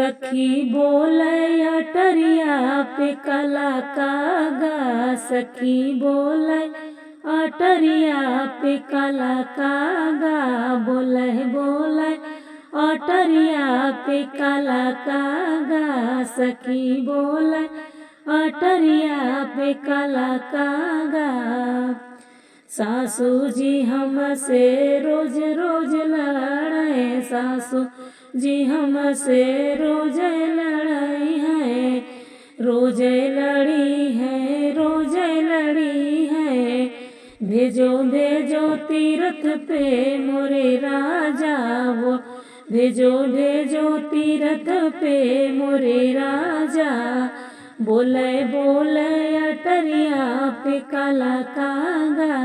सखी बोले अटरिया पे कला कागा, सखी बोले अटरिया पे कला कागा, बोले बोले अटरिया पे कला कागा, सखी बोले अटरिया पे कला कागा। सासू जी हमसे रोज रोज लड़े, सासू जी हमसे रोज लड़ाई है, रोज लड़ी है, रोज लड़ी है। भेजो भेजो तीर्थ पे मोरे राजा, वो भेजो भेजो तीर्थ पे मोरे राजा। बोले बोले अटरिया पे कला कागा,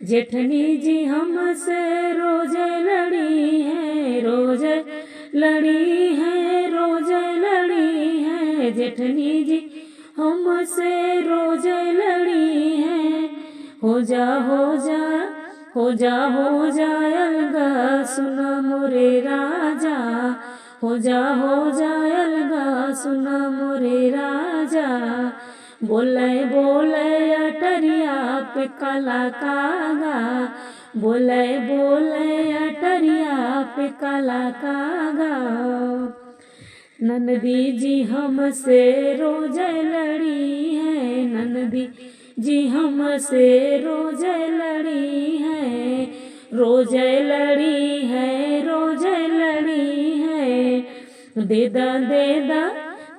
जेठनी जी हमसे रोज लड़ी है, रोज लड़ी है, रोज लड़ी है। जेठनी जी हमसे रोज लड़ी है। हो जा हो जा हो जा हो जा अलगा सुना मोरे राजा, हो जा अलगा सुना मोरे राजा। बोले बोले अटरिया पे कला कागा, बोले बोले अटरिया पे कला कागा। ननदी जी हमसे रोज लड़ी है, ननदी जी हमसे रोज लड़ी है, रोज लड़ी है, रोज लड़ी है। देदा देदा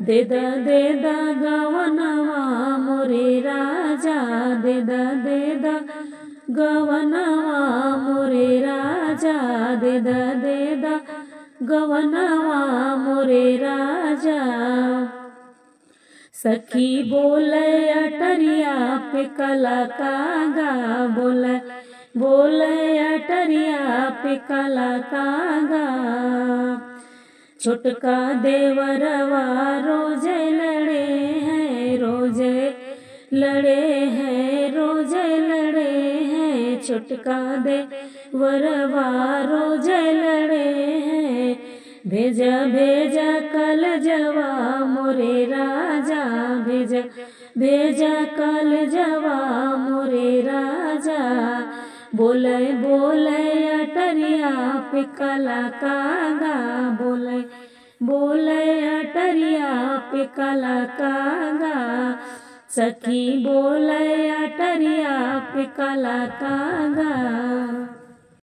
देदा देदा गवनवा मोरे राजा, देदा देदा गवनवा मोरे राजा, देदा देदा गवनवा मोरे राजा। सखी बोले अटरिया पे कला कागा, बोले बोले अटरिया पे कला कागा। छोटका देवरवा रोज लड़े हैं, रोज लड़े हैं, रोज लड़े हैं। छोटका देवरवा रोज लड़े हैं। भेजा भेजा कल जवा मोरे राजा, भेजा भेजा कल जवा मोरे राजा। बोले बोले अटरिया पे कला कागा, बोले बोले अटरिया पे कला कागा। सखी बोले अटरिया पे कला कागा।